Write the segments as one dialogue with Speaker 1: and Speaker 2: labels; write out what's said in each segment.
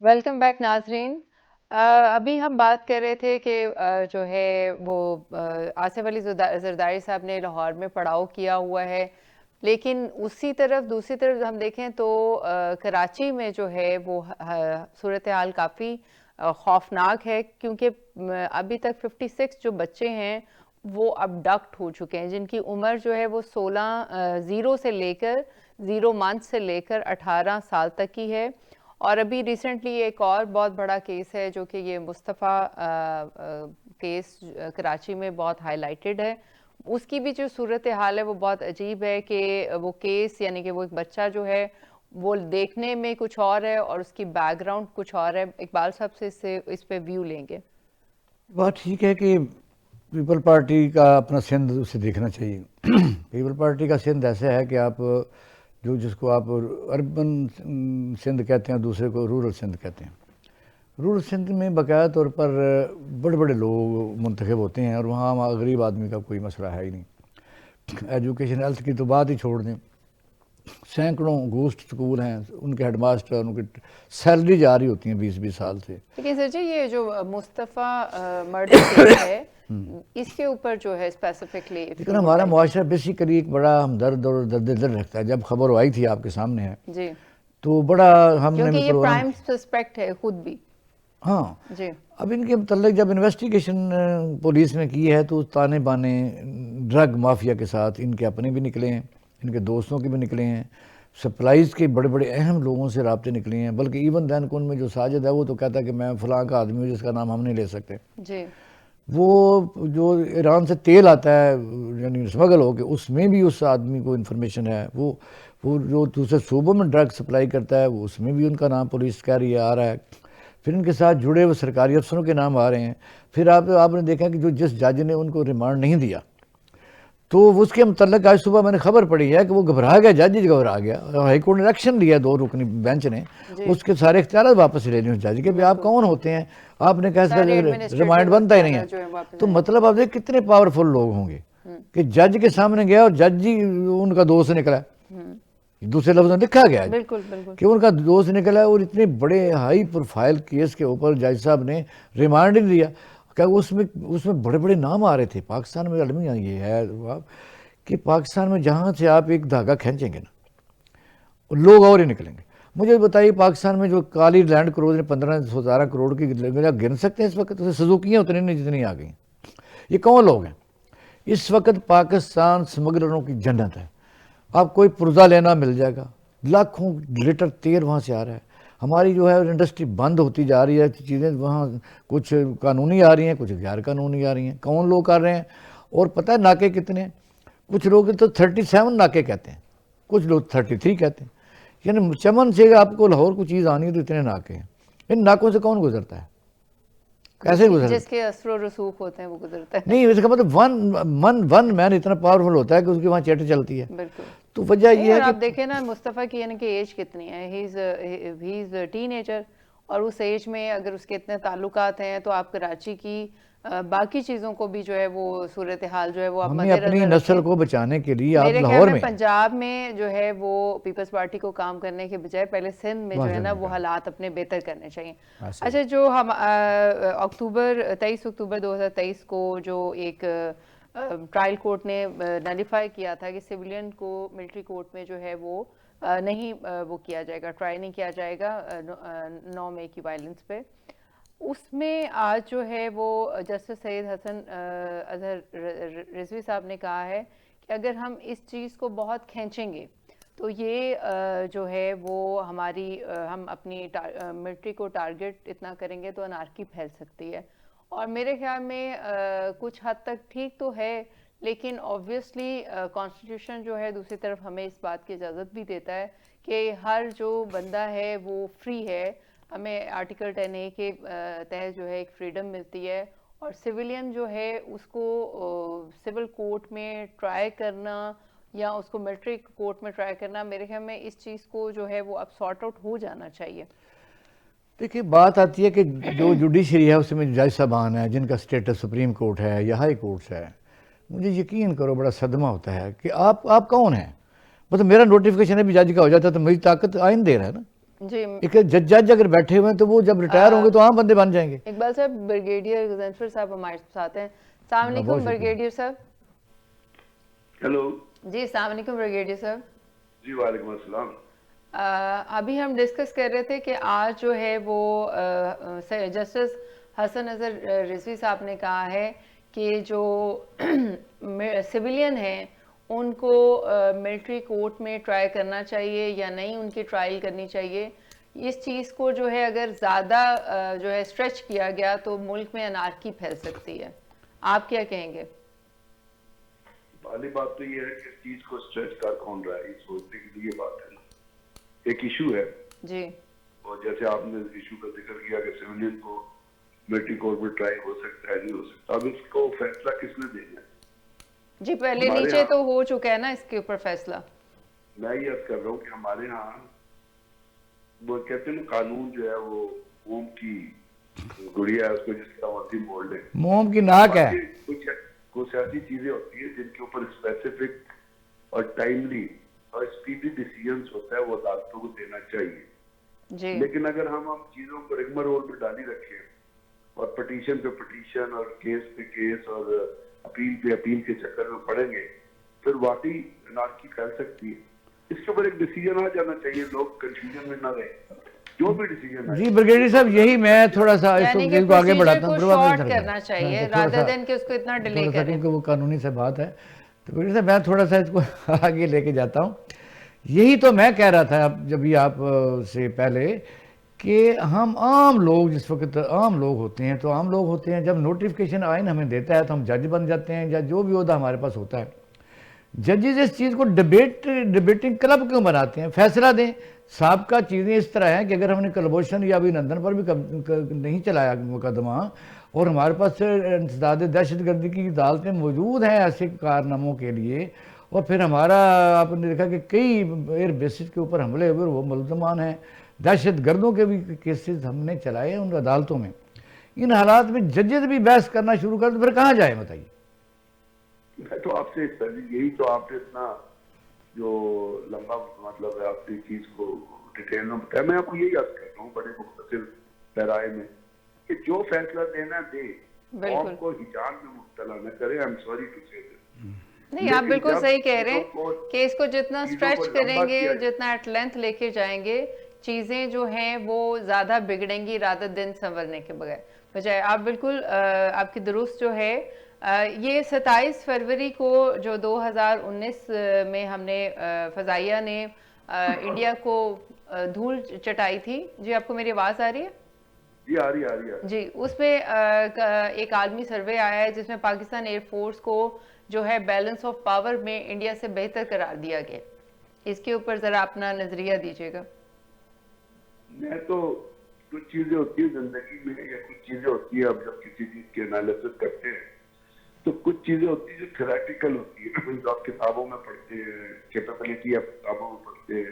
Speaker 1: Welcome back ناظرین. ابھی ہم بات کر رہے تھے کہ جو ہے وہ آصف علی زرداری صاحب نے لاہور میں پڑاؤ کیا ہوا ہے، لیکن دوسری طرف ہم دیکھیں تو کراچی میں جو ہے وہ صورتحال کافی خوفناک ہے، کیونکہ ابھی تک 56 جو بچے ہیں وہ ابڈکٹ ہو چکے ہیں، جن کی عمر جو ہے وہ 0 منتھ سے لے کر 18 سال تک کی ہے. اور ابھی ریسنٹلی ایک اور بہت بڑا کیس ہے جو کہ یہ مصطفیٰ کیس کراچی میں بہت ہائی لائٹڈ ہے. اس کی بھی جو صورتحال ہے وہ بہت عجیب ہے کہ وہ کیس یعنی کہ وہ ایک بچہ جو ہے وہ دیکھنے میں کچھ اور ہے اور اس کی بیک گراؤنڈ کچھ اور ہے. اقبال صاحب سے اس پہ ویو لیں گے.
Speaker 2: بات ٹھیک ہے کہ پیپل پارٹی کا اپنا سندھ اسے دیکھنا چاہیے. پیپل پارٹی کا سندھ ایسا ہے کہ آپ جس کو آپ اربن سندھ کہتے ہیں اور دوسرے کو رورل سندھ کہتے ہیں. رورل سندھ میں باقاعدہ طور پر بڑے بڑے لوگ منتخب ہوتے ہیں اور وہاں غریب آدمی کا کوئی مسئلہ ہے ہی نہیں. ایجوکیشن ہیلتھ کی تو بات ہی چھوڑ دیں. سینکڑوں گھوسٹ سکول ہیں، ان کے ہیڈ ماسٹر ان کی سیلری جا رہی ہوتی ہیں 20 سال سے.
Speaker 1: لیکن سر جی یہ جو مصطفیٰ مرڈر کیس ہے اس کے اوپر جو ہے اسپیسیفکلی
Speaker 2: لیکن ہمارا معاشرہ بیسیکلی ایک بڑا ہمدرد اور درد دل رکھتا ہے. جب خبر آئی تھی آپ کے سامنے ہے
Speaker 1: جی،
Speaker 2: تو بڑا ہم نے
Speaker 1: کیونکہ
Speaker 2: بھی
Speaker 1: یہ
Speaker 2: پروگرام.
Speaker 1: پرائم سسپیکٹ ہے خود بھی.
Speaker 2: ہاں
Speaker 1: جی
Speaker 2: اب ان کے متعلق جب انویسٹیگیشن پولیس نے کی ہے تو تانے بانے ڈرگ مافیا کے ساتھ ان کے اپنے بھی نکلے ہیں، ان کے دوستوں کے بھی نکلے ہیں، سپلائز کے بڑے بڑے اہم لوگوں سے رابطے نکلے ہیں. بلکہ ایون دین کن میں جو ساجد ہے وہ تو کہتا ہے کہ میں فلاں کا آدمی ہوں جس کا نام ہم نہیں لے سکتے.
Speaker 1: جی
Speaker 2: وہ جو ایران سے تیل آتا ہے یعنی اسمگل ہو کے اس میں بھی اس آدمی کو انفارمیشن ہے. وہ جو دوسرے صوبوں میں ڈرگ سپلائی کرتا ہے وہ اس میں بھی ان کا نام پولیس کہہ رہی ہے آ رہا ہے. پھر ان کے ساتھ جڑے ہوئے سرکاری افسروں کے نام آ رہے ہیں. پھر آپ نے دیکھا کہ جس جج نے ان کو ریمانڈ نہیں دیا تو اس کے متعلق آج صبح میں نے خبر پڑھی ہے کہ وہ گھبرا گیا، جج گھبرا گیا. ہائی کورٹ نے ایکشن لیا 2 رکنی بینچ نے
Speaker 1: جی
Speaker 2: اس کے سارے اختیارات واپس لے لیے اس جج کے. آپ کون ہوتے ہیں؟ آپ نے کہا ریمانڈ بنتا ہی نہیں ہے.
Speaker 1: جو ہے واپس
Speaker 2: تو مطلب آپ دیکھ کتنے پاورفل لوگ ہوں گے کہ جج کے سامنے گیا اور جج ہی ان کا دوست نکلا. دوسرے لفظوں میں لکھا گیا ہے
Speaker 1: بالکل بالکل
Speaker 2: کہ ان کا دوست نکلا ہے. اور اتنے بڑے ہائی پروفائل کیس کے اوپر جج صاحب نے ریمانڈ نہیں دیا. کہ اس میں بڑے بڑے نام آ رہے تھے. پاکستان میں المیہ یہ ہے کہ پاکستان میں جہاں سے آپ ایک دھاگا کھینچیں گے نا لوگ اور ہی نکلیں گے. مجھے بتائیے پاکستان میں جو کالی لینڈ کروزر 15-17 کروڑ کی گن سکتے ہیں اس وقت؟ سزوکیاں اتنی نہیں جتنی آ گئی. یہ کون لوگ ہیں؟ اس وقت پاکستان سمگلروں کی جنت ہے. آپ کوئی پرزہ لینا مل جائے گا. لاکھوں لیٹر تیل وہاں سے آ رہا ہے. ہماری جو ہے انڈسٹری بند ہوتی جا رہی ہے. چیزیں وہاں کچھ قانونی آ رہی ہیں کچھ غیر قانونی آ رہی ہیں. کون لوگ کر رہے ہیں؟ اور پتہ ہے ناکے کتنے ہیں؟ کچھ لوگ تو 37 ناکے کہتے ہیں، کچھ لوگ 33 کہتے ہیں. یعنی چمن سے آپ کو لاہور کو چیز آنی ہے تو اتنے ناکے ہیں. ان ناکوں سے کون گزرتا ہے؟ کیسے گزرتا ہے؟
Speaker 1: جس کے اثر و رسوخ ہوتے ہیں وہ گزرتا ہے.
Speaker 2: نہیں، اس کا مطلب ون مین اتنا پاورفل ہوتا ہے کہ اس کی وہاں چیٹ چلتی ہے.
Speaker 1: بالکل.
Speaker 2: تو وجہ یہ ہے
Speaker 1: اور
Speaker 2: کہ
Speaker 1: آپ دیکھیں نا مصطفیٰ کی یعنی کہ ایج کتنی ہے. ہی از ٹین ایجر اور اس ایج میں اگر اس کے اتنے تعلقات ہیں تو آپ کراچی کی باقی چیزوں کو بھی جو ہے وہ صورتحال جو ہے وہ آپ
Speaker 2: ہمیں
Speaker 1: مد
Speaker 2: اپنی
Speaker 1: نظر
Speaker 2: نسل
Speaker 1: رکھیں.
Speaker 2: کو بچانے کے لیے آپ
Speaker 1: میرے خیال
Speaker 2: لاہور
Speaker 1: میں
Speaker 2: میں
Speaker 1: پنجاب میں جو ہے وہ پیپلز پارٹی کو کام کرنے کے بجائے پہلے سندھ میں جو ہے نا وہ حالات اپنے بہتر کرنے چاہیے. اچھا جو ہم 23 اکتوبر 2023 کو جو ایک ٹرائل کورٹ نے نلیفائی کیا تھا کہ سویلین کو ملٹری کورٹ میں جو ہے وہ نہیں وہ کیا جائے گا، ٹرائی نہیں کیا جائے گا 9 مئی کی وائلنس پہ. اس میں آج جو ہے وہ جسٹس سید حسن اظہر رضوی صاحب نے کہا ہے کہ اگر ہم اس چیز کو بہت کھینچیں گے تو یہ جو ہے وہ ہم اپنی ملٹری کو ٹارگٹ اتنا کریں گے تو انارکی پھیل سکتی ہے. اور میرے خیال میں کچھ حد تک ٹھیک تو ہے، لیکن آبویسلی کانسٹیٹیوشن جو ہے دوسری طرف ہمیں اس بات کی اجازت بھی دیتا ہے کہ ہر جو بندہ ہے وہ فری ہے. ہمیں آرٹیکل 10A کے تحت جو ہے ایک فریڈم ملتی ہے اور سویلین جو ہے اس کو سول کورٹ میں ٹرائی کرنا یا اس کو ملٹری کورٹ میں ٹرائی کرنا، میرے خیال میں اس چیز کو جو ہے وہ اب سارٹ آؤٹ ہو جانا چاہیے.
Speaker 2: دیکھیے بات آتی ہے کہ جو جوڈیشری ہے اس میں جج صاحبان ہیں جن کا سٹیٹس سپریم کورٹ ہے یا ہائی کورٹس ہے. مجھے یقین کرو بڑا صدمہ ہوتا ہے کہ آپ کون ہیں؟ مطلب میرا نوٹیفیکیشن بھی جج کا ہو جاتا ہے تو میری طاقت آئین دے رہا ہے نا.
Speaker 1: جی
Speaker 2: ایک جج اگر بیٹھے ہوئے ہیں تو وہ جب ریٹائر ہوں گے تو عام بندے بن جائیں گے.
Speaker 1: اقبال صاحب بریگیڈیئر غضنفر صاحب ہمارے ساتھ ہیں. السلام علیکم بریگیڈیئر صاحب.
Speaker 3: ہیلو
Speaker 1: جی السلام علیکم بریگیڈیئر صاحب.
Speaker 3: جی وعلیکم السلام.
Speaker 1: ابھی ہم ڈسکس کر رہے تھے کہ آج جو ہے وہ جسٹس حسن اظہر رضوی صاحب نے کہا ہے کہ جو سویلین ہیں ان کو ملٹری کورٹ میں ٹرائی کرنا چاہیے یا نہیں ان کی ٹرائل کرنی چاہیے. اس چیز کو جو ہے اگر زیادہ جو ہے اسٹریچ کیا گیا تو ملک میں انارکی پھیل سکتی ہے. آپ کیا کہیں گے؟
Speaker 3: پہلی بات تو یہ ہے کہ اس چیز کو اسٹریچ کر کون رہا ہے یہ سوچنے کی لیے بات ہے نا. ایک ایشو ہے
Speaker 1: جی
Speaker 3: اور جیسے آپ نے ایشو کا ذکر کیا کہ سویلین کو ملٹری کورٹ میں ٹرائی ہو سکتا ہے نہیں ہو سکتا. اب اس کو فیصلہ کس نے دینا ہے؟
Speaker 1: جی پہلے نیچے تو ہو چکا ہے نا اس کے اوپر فیصلہ.
Speaker 3: میں یہ عرض کر رہا ہوں کہ ہمارے ہاں وہ کہتے ہیں قانون جو ہے وہ موم کی گڑیا ہے اس کو جس طرح مرضی موڑ لے.
Speaker 2: موم کی ناک ہے.
Speaker 3: کچھ ایسی چیزیں ہوتی ہیں جن کے اوپر اسپیسیفک اور ٹائملی اور اسپیڈی ڈیسیژنز ہوتا ہے وہ عدالتوں کو دینا چاہیے.
Speaker 1: جی
Speaker 3: لیکن اگر ہم چیزوں کو رگمر رول میں ڈالی رکھیں اور پٹیشن پہ پٹیشن اور کیس پہ کیس اور اپیل پہ اپیل کے چکر میں پڑیں گے پھر واقعی انارکی پھیل سکتی ہے. اس کے اوپر ایک ڈیسیجن آ جانا چاہیے, لوگ کنفیوژن میں نہ رہیں. جو بھی ڈیسیجن ہے
Speaker 2: جی بریگیڈیئر صاحب یہی میں تھوڑا سا اس
Speaker 1: یعنی کہ
Speaker 2: کو آگے بڑھاتا
Speaker 1: کو
Speaker 2: ہوں.
Speaker 1: شارٹ کرنا چاہیے rather than کہ اس کو اتنا ڈیلے کریں.
Speaker 2: کیونکہ وہ قانونی سے بات ہے تو بریگیڈیئر صاحب میں تھوڑا سا اس کو آگے لے کے جاتا ہوں. یہی تو میں کہہ رہا تھا جب یہ آپ سے پہلے کہ ہم عام لوگ جس وقت عام لوگ ہوتے ہیں تو عام لوگ ہوتے ہیں جب نوٹیفکیشن آئین ہمیں دیتا ہے تو ہم جج بن جاتے ہیں یا جو بھی عہدہ ہمارے پاس ہوتا ہے. ججز اس چیز کو ڈبیٹنگ کلب کیوں بناتے ہیں؟ فیصلہ دیں. سابقہ چیزیں اس طرح ہیں کہ اگر ہم نے کلبھوشن یا ابھی نندن پر بھی نہیں چلایا مقدمہ اور ہمارے پاس انسداد دہشت گردی کی عدالتیں موجود ہیں ایسے کارناموں کے لیے اور پھر ہمارا آپ نے دیکھا کہ کئی ایئر بیسز کے اوپر حملے ہوئے وہ ملزمان ہیں, دہشت گردوں کے بھی کیسز ہم نے چلائے ان عدالتوں میں. ان حالات میں ججز بھی بحث کرنا شروع کر تو پھر کہاں جائیں بتائیے؟
Speaker 3: میں تو آپ سے یہی تو آپ نے اتنا جو لمبا مطلب ہے آپ نے چیز کو ڈیٹیل میں بتایا. میں آپ کو یہی عرض کرتا ہوں بڑے مختصر پیرائے میں کہ جو فیصلہ دینا دے قوم کو ہجان میں مبتلا نہ کرے. آئی ایم سوری ٹو سے
Speaker 1: نہیں آپ بالکل صحیح کہہ رہے ہیں کہ اس کو جتنا اسٹریچ کریں گے جتنا ایٹ لینتھ لے کے جائیں گے چیزیں جو ہیں وہ زیادہ بگڑیں گی rather than سنورنے کے بجائے. آپ بالکل آپ کی درست جو ہے یہ 27 فروری کو جو 2019 میں ہم نے فضائیہ نے انڈیا کو دھول چٹائی تھی. جی آپ کو میری آواز آ رہی ہے؟
Speaker 3: جی آ رہی ہے.
Speaker 1: جی اس میں ایک عالمی سروے آیا ہے جس میں پاکستان ایئر فورس کو جو ہے بیلنس آف پاور میں انڈیا سے بہتر قرار دیا گیا. اس کے اوپر ذرا اپنا نظریہ دیجیے گا.
Speaker 3: میں تو کچھ چیزیں ہوتی ہیں زندگی میں یا کچھ چیزیں ہوتی ہیں اب جب کسی چیز کی انالیسس کرتے ہیں تو کچھ چیزیں ہوتی ہیں جو تھیوریٹیکل ہوتی ہیں جو آپ کتابوں میں پڑھتے ہیں, کیپیبلٹی آپ کتابوں میں پڑھتے ہیں,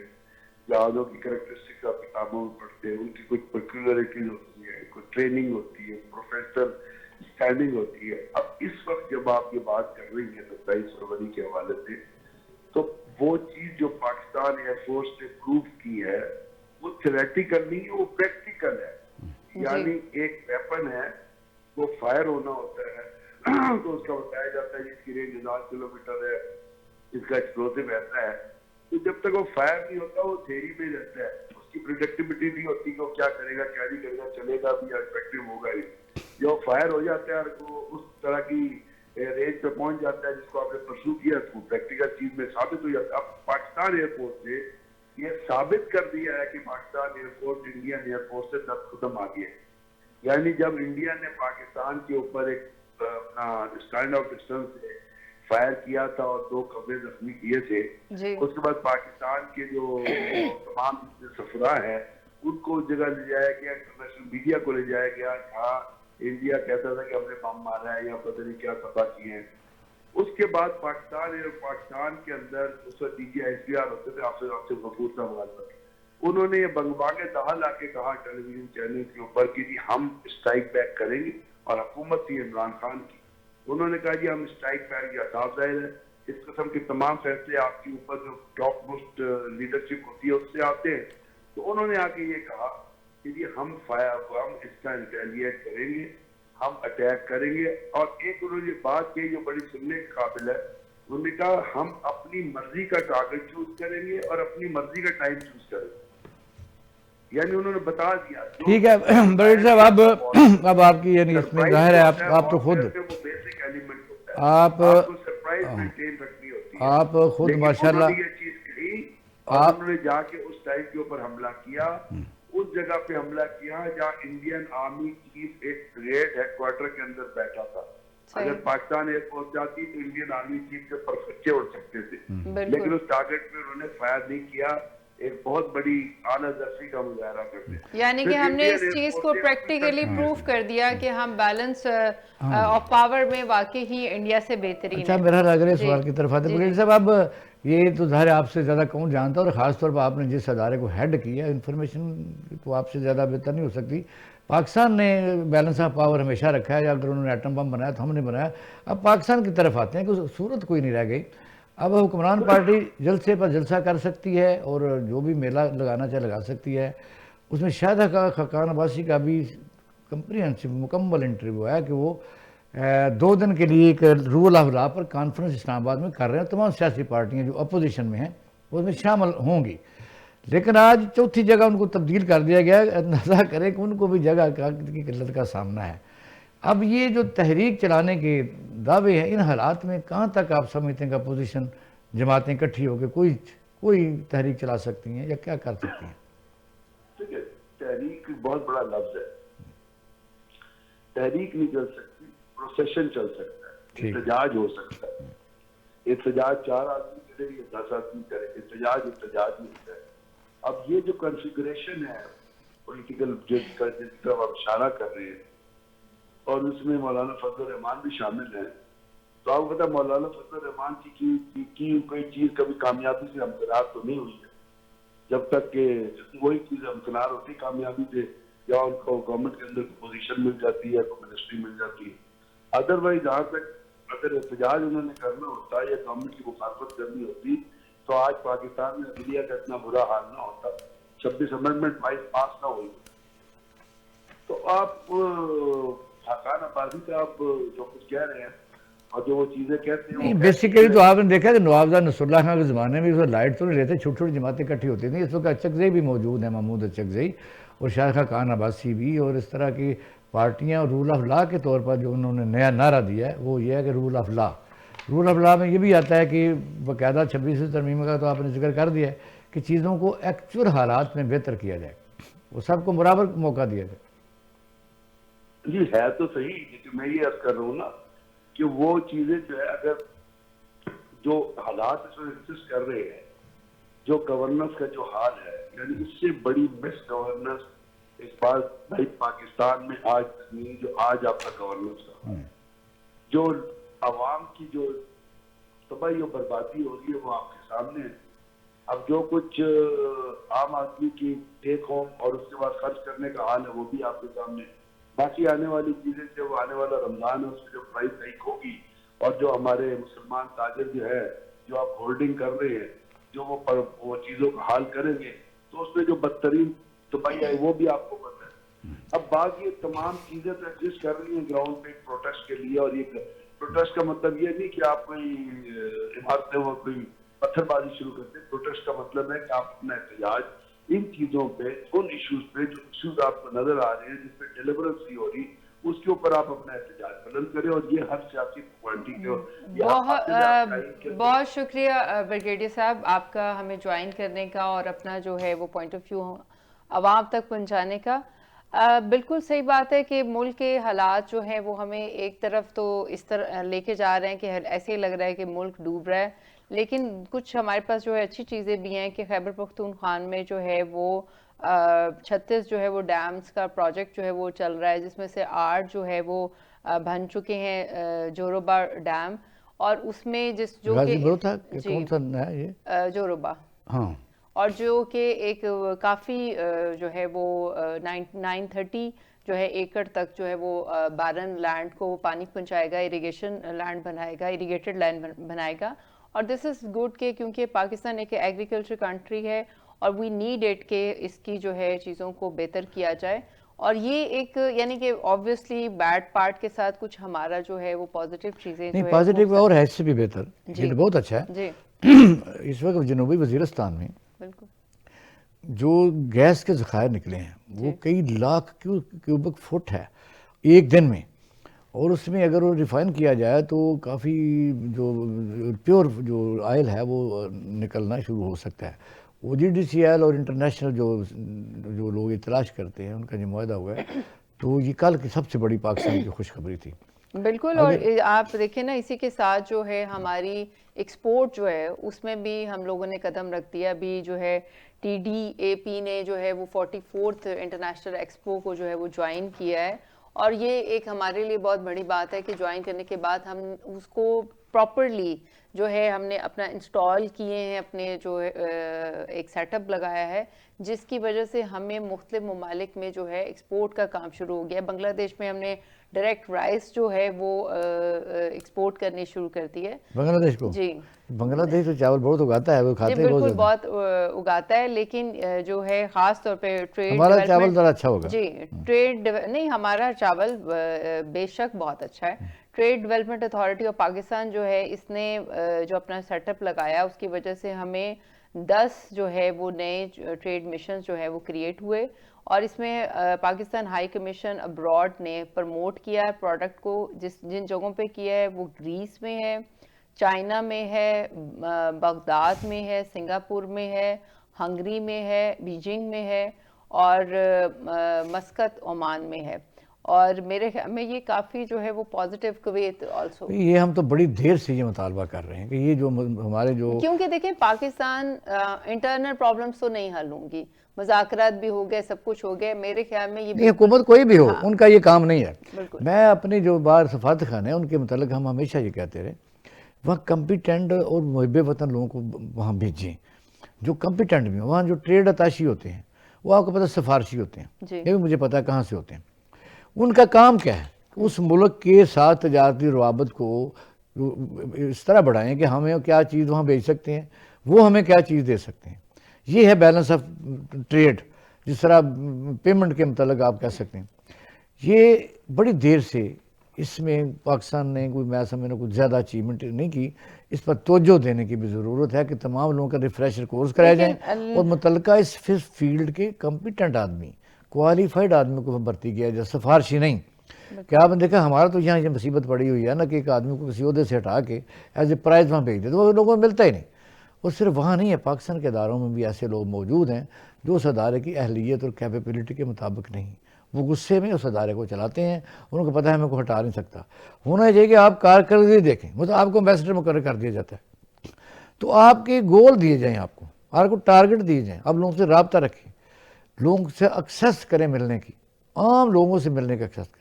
Speaker 3: جہازوں کی کریکٹرسٹکس آپ کتابوں میں پڑھتے ہیں, ان کی کچھ پرکیولرٹیز ہوتی ہیں, کچھ ٹریننگ ہوتی ہے, پروفیشنل اسٹینڈنگ ہوتی ہے. اب اس وقت جب آپ یہ بات کر رہی ہیں 27 فروری کے حوالے سے تو وہ چیز جو پاکستان ایئر فورس نے پروو کی ہے وہ تھیوریٹیکل نہیں ہے, وہ پریکٹیکل ہے. یعنی ایک ویپن ہے وہ فائر ہونا ہوتا ہے تو اس کا بتایا جاتا ہے اس کی رینج 1000 کلومیٹر ہے, اس کا ایکسپلوسیو ایسا ہے. تو جب تک وہ فائر نہیں ہوتا وہ تھیری میں رہتا ہے, اس کی پریڈکٹیبلٹی نہیں ہوتی کہ وہ کیا کرے گا کیا نہیں کرے گا, چلے گا بھی یا افیکٹو ہوگا ہی. جو فائر ہو جاتا ہے وہ اس طرح کی رینج پہ پہنچ جاتا ہے جس کو آپ نے پرسو کیا تو پریکٹیکل چیز میں ثابت ہو جاتا ہے. اب پاکستان ایئر فورس نے یہ ثابت کر دیا ہے کہ Pakistan air force Indian air force سے دست ختم آ گیا. یعنی جب انڈیا نے پاکستان کے اوپر ایک اپنا اسٹینڈ آف ڈسٹنس سے فائر کیا تھا اور 2 قبضے زخمی کیے تھے, اس کے بعد پاکستان کے جو تمام سفراء ہیں ان کو اس جگہ لے جایا گیا, انٹرنیشنل میڈیا کو لے جایا گیا. ہاں انڈیا کہتا تھا کہ ہم نے بم مارا ہے یا پتہ نہیں کیا تباہ کیے ہیں. اس کے بعد پاکستان کے اندر اس وقت D G S P R ہوتے تھے آپ سے غفور صاحب, انہوں نے یہ بنگبانگ دہل آ کے کہا ٹیلی ویژن چینل کے اوپر کہ جی ہم اسٹرائک بیک کریں گے. اور حکومت تھی عمران خان کی, انہوں نے کہا جی ہم اسٹرائک بیک یا صاف ظاہر ہے اس قسم کے تمام فیصلے آپ کے اوپر جو ٹاپ موسٹ لیڈرشپ ہوتی ہے اس سے آتے ہیں. تو انہوں نے آ کے یہ کہا کہ جی ہم اس کا انٹیلیٹ کریں گے, ہم اٹیک کریں گے. اور ایک انہوں نے بات کی جو بڑی سننے کے قابل ہے, انہوں نے کہا ہم اپنی مرضی کا ٹارگٹ چوز کریں گے اور اپنی مرضی کا ٹائم چوز کریں گے. یعنی انہوں نے بتا دیا.
Speaker 2: ٹھیک ہے بریڈ صاحب, اب آپ کی یعنی اس میں ظاہر ہے آپ تو خود
Speaker 3: وہ بیسک ایلیمنٹ ہوتا ہے,
Speaker 2: آپ
Speaker 3: کو سرپرائز مینٹین رکھنی ہوتی ہے.
Speaker 2: آپ خود
Speaker 3: لیکن
Speaker 2: ماشاءاللہ
Speaker 3: انہوں نے یہ چیز کہی اور انہوں نے جا کے اس ٹائم کے اوپر حملہ کیا, اس جگہ پہ حملہ کیا جہاں انڈین آرمی چیف ایک بریگیڈ ہیڈ کوارٹر کے اندر بیٹھا تھا. اگر پاکستان ایئر فورس جاتی تو انڈین آرمی چیف کے پرفچے اڑ سکتے تھے, لیکن اس ٹارگٹ پہ انہوں نے فائر نہیں کیا. ایک بہت بڑی اعلیٰ ذرفی کا مظاہرہ کرتے ہیں.
Speaker 1: یعنی کہ ہم نے اس چیز کو پریکٹیکلی پروف کر دیا کہ ہم بیلنس آف پاور میں واقعی ہی انڈیا سے بہترین
Speaker 2: اچھا
Speaker 1: ہیں.
Speaker 2: میرا اگلے سوال کی طرف آتے ہیں بریڈ صاحب. اب یہ تو ظاہر آپ سے زیادہ کون جانتا ہے, اور خاص طور پر آپ نے جس ادارے کو ہیڈ کیا, انفارمیشن تو آپ سے زیادہ بہتر نہیں ہو سکتی. پاکستان نے بیلنس آف پاور ہمیشہ رکھا ہے, اگر انہوں نے ایٹم بم بنایا تو ہم نے بنایا. اب پاکستان کی طرف آتے ہیں کہ صورت کوئی نہیں رہ گئی. اب حکمران پارٹی جلسے پر جلسہ کر سکتی ہے اور جو بھی میلہ لگانا چاہے لگا سکتی ہے. اس میں شاہد خاقان عباسی کا بھی کمپریہنسو مکمل انٹرویو ہے کہ وہ 2 دن کے لیے ایک رول آف لا پر کانفرنس اسلام آباد میں کر رہے ہیں. تمام سیاسی پارٹیاں جو اپوزیشن میں ہیں وہ اس میں شامل ہوں گی, لیکن آج چوتھی جگہ ان کو تبدیل کر دیا گیا. اندازہ کریں کہ ان کو بھی جگہ کی قلت کا سامنا ہے. اب یہ جو تحریک چلانے کے دعوے ہیں, ان حالات میں کہاں تک آپ سمجھتے ہیں کہ اپوزیشن جماعتیں اکٹھی ہو کے کوئی تحریک چلا سکتی ہیں یا کیا کر سکتی ہیں؟
Speaker 3: دیکھیں, تحریک بہت بڑا لفظ ہے. تحریک نہیں چل سکتی, پروسیشن چل سکتا ہے, احتجاج ہو سکتا ہے. احتجاج 4 آدمی کرے یا 10 آدمی کرے, احتجاج نہیں ہوتا ہے. اب یہ جو کنفیگریشن ہے پولیٹیکل جس طرف آپ اشارہ کر رہے ہیں, اور اس میں مولانا فضل الرحمان بھی شامل ہیں, تو آپ کو پتا مولانا فضل الرحمان کی کوئی چیز کبھی کامیابی سے ہمکنار تو نہیں ہوئی ہے. جب تک کہ وہی چیز ہمکنار ہوتی کامیابی سے, یا ان کو گورنمنٹ کے اندر پوزیشن مل جاتی ہے, کوئی منسٹری مل جاتی ہے. ادروائز جہاں تک اگر احتجاج انہوں نے کرنا ہوتا یا گورنمنٹ کی مخالفت کرنی ہوتی تو آج پاکستان میں عدلیہ کا اتنا برا حال نہ ہوتا, 26 امینڈمنٹ پاس نہ ہوئی. تو آپ خاقان عباسی صاحب جو کچھ کہہ رہے ہیں اور جو وہ چیزیں کہتے ہیں,
Speaker 2: بیسیکلی تو آپ نے دیکھا کہ نوابزہ نصر اللہ خان کے زمانے میں لائٹ تو نہیں رہتے, چھوٹی چھوٹی جماعتیں اکٹھی ہوتی تھیں. اس وقت اچکزئی بھی موجود ہیں, محمود اچکزئی اور شاہد خاقان عباسی بھی, اور اس طرح کی پارٹیاں. رول آف لا کے طور پر جو انہوں نے نیا نعرہ دیا ہے وہ یہ ہے کہ rule of law. Rule of law میں یہ بھی آتا ہے کہ باقاعدہ 26ویں ترمیم کا تو آپ نے ذکر کر دیا ہے کہ چیزوں کو ایکچوئل حالات میں بہتر کیا جائے, وہ سب کو برابر موقع دیا جائے.
Speaker 3: جی ہے تو صحیح, لیکن میں یہ عرض کر رہا ہوں نا کہ وہ چیزیں جو ہے اگر جو حالات اس میں ایگزسٹ کر رہے ہیں, جو گورننس کا جو حال ہے, یعنی اس سے بڑی مس گورننس اس بار بھائی پاکستان میں آج جو آج آپ کا گورننس کا جو عوام کی جو تباہی و بربادی ہو رہی ہے وہ آپ کے سامنے ہے. اب جو کچھ عام آدمی کی ٹیک ہوم اور اس کے بعد خرچ کرنے کا حال ہے وہ بھی آپ کے سامنے ہے. باقی آنے والی چیزیں جو آنے والا رمضان ہے اس میں جو پرائز ہائیک ہوگی, اور جو ہمارے مسلمان تاجر جو ہے جو آپ ہولڈنگ کر رہے ہیں, جو وہ چیزوں کا حال کریں گے, تو اس میں جو بدترین تباہی ہے وہ بھی آپ کو پتہ ہے. اب بعض یہ تمام چیزیں تو ایگزسٹ کر رہی ہیں گراؤنڈ پہ پروٹیسٹ کے لیے, اور یہ پروٹیسٹ کا مطلب یہ نہیں کہ آپ کوئی عمارتیں وہ کوئی پتھر بازی شروع کرتے. پروٹیسٹ کا مطلب ہے کہ آپ اپنا احتجاج ان چیزوں پہ, ان ایشوز پہ جو ایشوز آپ کو نظر آ رہے ہیں جس پہ ڈیلیورنس نہیں ہو رہی, اس کے اوپر آپ اپنا احتجاج بلند کریں. اور یہ ہر سیاسی پارٹی کے
Speaker 1: بہت شکریہ بریگیڈیئر صاحب آپ کا ہمیں جوائن کرنے کا اور اپنا جو ہے وہ پوائنٹ آف ویو عوام تک پہنچانے کا. بالکل صحیح بات ہے کہ ملک کے حالات جو ہیں وہ ہمیں ایک طرف تو اس طرح لے کے جا رہے ہیں کہ ایسے ہی لگ رہا ہے کہ ملک ڈوب رہا ہے, لیکن کچھ ہمارے پاس جو ہے اچھی چیزیں بھی ہیں کہ خیبر پختونخوا میں جو ہے وہ 36 جو ہے وہ ڈیمز کا پروجیکٹ جو ہے وہ چل رہا ہے, جس میں سے 8 جو ہے وہ بن چکے ہیں جوروبا ڈیم, اور اس میں جو کہ جوروبا, ہاں, اور جو کہ ایک کافی جو ہے وہ 930 جو ہے ایکڑ تک جو ہے وہ بارن لینڈ کو پانی پہنچائے گا, اریگیشن لینڈ بنائے گا, اریگیٹڈ لینڈ بنائے گا. اور دس از گڈ کہ کیونکہ پاکستان ایک ایگریکلچر کنٹری ہے اور وی نیڈ اٹ کہ اس کی جو ہے چیزوں کو بہتر کیا جائے. اور یہ ایک یعنی کہ آبویسلی بیڈ پارٹ کے ساتھ کچھ ہمارا جو ہے وہ پازیٹیو چیزیں
Speaker 2: نہیں پازیٹیو اور ہے اس سے بھی بہتر. یہ بہت اچھا ہے.
Speaker 1: جی
Speaker 2: اس وقت جنوبی وزیرستان میں
Speaker 1: بالکل
Speaker 2: جو گیس کے ذخائر نکلے ہیں وہ کئی لاکھ کیوبک فٹ ہے ایک دن میں, اور اس میں اگر وہ ریفائن کیا جائے تو کافی جو پیور جو آئل ہے وہ نکلنا شروع ہو سکتا ہے. وہ GDCL اور انٹرنیشنل جو لوگ تلاش کرتے ہیں ان کا جو معاہدہ ہوا ہے, تو یہ کل کی سب سے بڑی پاکستان کی خوشخبری تھی.
Speaker 1: بالکل. اور آپ دیکھیں نا اسی کے ساتھ جو ہے ہماری ایکسپورٹ جو ہے اس میں بھی ہم لوگوں نے قدم رکھ دیا. ابھی جو ہے TDAP نے جو ہے وہ 44th انٹرنیشنل ایکسپو کو جو ہے وہ جوائن کیا ہے, اور یہ ایک ہمارے لیے بہت بڑی بات ہے کہ جوائن کرنے کے بعد ہم اس کو پراپرلی جو ہے ہم نے اپنا انسٹال کیے ہیں, اپنے جو ایک سیٹ اپ لگایا ہے, جس کی وجہ سے ہمیں مختلف ممالک میں جو ہے ایکسپورٹ کا کام شروع ہو گیا. بنگلہ دیش میں ہم نے ڈائریکٹ رائس جو ہے وہ ایکسپورٹ کرنی شروع کر دی ہے.
Speaker 2: بنگلہ دیش کو
Speaker 1: جی
Speaker 2: بنگلہ دیش تو چاول بہت اگاتا ہے, وہ کھاتے ہیں
Speaker 1: بالکل بہت اگاتا ہے, لیکن جو ہے خاص طور پہ ٹریڈ
Speaker 2: ہمارا چاول ذرا اچھا ہوگا.
Speaker 1: جی ٹریڈ نہیں, ہمارا چاول بے شک بہت اچھا ہے. Trade Development Authority of Pakistan جو ہے اس نے جو اپنا سیٹ اپ لگایا اس کی وجہ سے ہمیں 10 جو ہے وہ نئے ٹریڈ مشنز جو ہے وہ کریٹ ہوئے, اور اس میں پاکستان ہائی کمیشن ابراڈ نے پروموٹ کیا ہے پروڈکٹ کو. جن جگہوں پہ کیا ہے وہ گریس میں ہے, چائنا میں ہے, بغداد میں ہے, سنگاپور میں ہے, ہنگری میں ہے, بیجنگ میں ہے, اور مسقط عمان میں ہے. اور میرے خیال میں یہ کافی جو ہے وہ پازیٹیو, کویت آلسو.
Speaker 2: یہ ہم تو بڑی دیر سے یہ مطالبہ کر رہے ہیں کہ یہ جو ہمارے جو,
Speaker 1: کیونکہ دیکھیں پاکستان انٹرنل پرابلمس تو نہیں حل ہوں گی, مذاکرات بھی ہو گئے, سب کچھ ہو گئے. میرے خیال میں یہ
Speaker 2: حکومت کوئی بھی ہو ان کا یہ کام نہیں ہے.
Speaker 1: بالکل
Speaker 2: میں اپنے جو بار سفارت خانے ہیں ان کے متعلق ہم ہمیشہ یہ کہتے رہے وہاں کمپیٹنٹ اور محب وطن لوگوں کو وہاں بھیجیں جو کمپیٹنٹ بھی ہیں. وہاں جو ٹریڈ اتاشی ہوتے ہیں وہ آپ کو پتہ سفارشی ہوتے ہیں, یہ بھی مجھے پتہ ہے کہاں سے ہوتے ہیں. ان کا کام کیا ہے, اس ملک کے ساتھ تجارتی روابط کو اس طرح بڑھائیں کہ ہمیں کیا چیز وہاں بیچ سکتے ہیں, وہ ہمیں کیا چیز دے سکتے ہیں. یہ ہے بیلنس آف ٹریڈ, جس طرح پیمنٹ کے متعلق آپ کہہ سکتے ہیں. یہ بڑی دیر سے اس میں پاکستان نے کوئی, میں سمجھنا کچھ زیادہ اچیومنٹ نہیں کی. اس پر توجہ دینے کی بھی ضرورت ہے کہ تمام لوگوں کا ریفریشر کورس کرائے جائیں, اور متعلقہ اس فیلڈ کے کمپیٹنٹ آدمی, کوالیفائڈ آدمی کو بھرتی کیا جائے, سفارشی نہیں. کہ آپ نے دیکھا ہمارا تو یہاں یہ مصیبت پڑی ہوئی ہے نا کہ ایک آدمی کو کسی عہدے سے ہٹا کے ایز اے پرائز وہاں بھیج دے, تو وہ لوگوں کو ملتا ہی نہیں. اور صرف وہاں نہیں ہے, پاکستان کے اداروں میں بھی ایسے لوگ موجود ہیں جو اس ادارے کی اہلیت اور کیپیبلٹی کے مطابق نہیں, وہ غصے میں اس ادارے کو چلاتے ہیں. ان کو پتہ ہے ہمیں کو ہٹا نہیں سکتا. ہونا چاہیے کہ آپ کارکردگی دیکھیں, مطلب آپ کو امبیسڈر مقرر کر دیا جاتا ہے تو آپ کے گول دیے جائیں, آپ کو ٹارگٹ دیے جائیں, آپ لوگوں سے رابطہ رکھیں, لوگوں سے ایکسیس کریں ملنے کی, عام لوگوں سے ملنے کا ایکسیس کریں.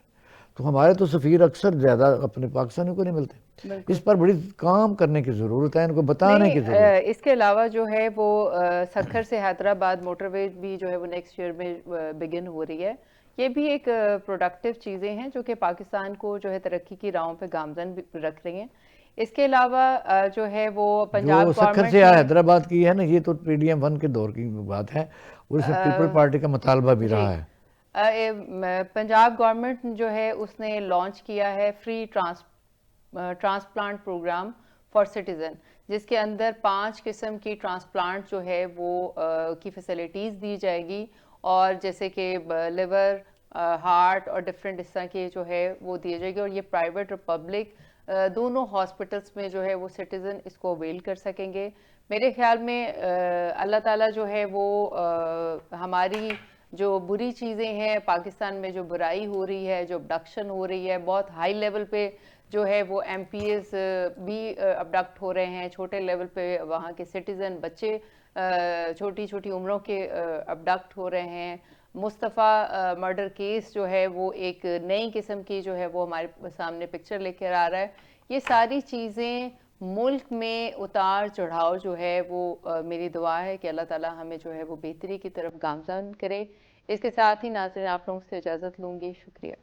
Speaker 2: تو ہمارے تو سفیر اکثر زیادہ اپنے پاکستانیوں کو نہیں ملتے. اس پر بڑی کام کرنے کی ضرورت ہے, ان کو بتانے کی ضرورت ہے.
Speaker 1: اس کے علاوہ جو ہے وہ سکھر سے حیدرآباد موٹر وے بھی جو ہے وہ نیکسٹ ایئر میں بگن ہو رہی ہے. یہ بھی ایک پروڈکٹیو چیزیں ہیں جو کہ پاکستان کو جو ہے ترقی کی راہوں پہ گامزن رکھ رہی ہیں. اس کے علاوہ جو ہے وہ پنجاب
Speaker 2: جو سکھر سے حیدرآباد کی ہے نا, یہ تو PDM-1 کے دور کی بات ہے, اور اس میں پیپل پارٹی کا مطالبہ بھی رہا ہے.
Speaker 1: پنجاب گورنمنٹ جو ہے اس نے لانچ کیا ہے free transplant program for citizen, جس کے اندر 5 قسم کی ٹرانسپلانٹ جو ہے وہ کی فیسلٹیز دی جائے گی, اور جیسے کہ لیور, ہارٹ اور ڈفرینٹ اس طرح کے جو ہے وہ دیے جائے گی. اور یہ پرائیویٹ اور پبلک دونوں ہاسپٹلس میں جو ہے وہ سٹیزن اس کو اویل کر سکیں گے. میرے خیال میں اللہ تعالیٰ جو ہے وہ ہماری جو بری چیزیں ہیں پاکستان میں, جو برائی ہو رہی ہے, جو ابڈکشن ہو رہی ہے, بہت ہائی لیول پہ جو ہے وہ MPs بھی ابڈکٹ ہو رہے ہیں, چھوٹے لیول پہ وہاں کے سٹیزن بچے چھوٹی چھوٹی عمروں کے ابڈکٹ ہو رہے ہیں. مصطفیٰ مرڈر کیس جو ہے وہ ایک نئی قسم کی جو ہے وہ ہمارے سامنے پکچر لے کر آ رہا ہے. یہ ساری چیزیں ملک میں اتار چڑھاؤ جو ہے وہ میری دعا ہے کہ اللہ تعالیٰ ہمیں جو ہے وہ بہتری کی طرف گامزن کرے. اس کے ساتھ ہی ناظرین آپ لوگوں سے اجازت لوں گی. شکریہ.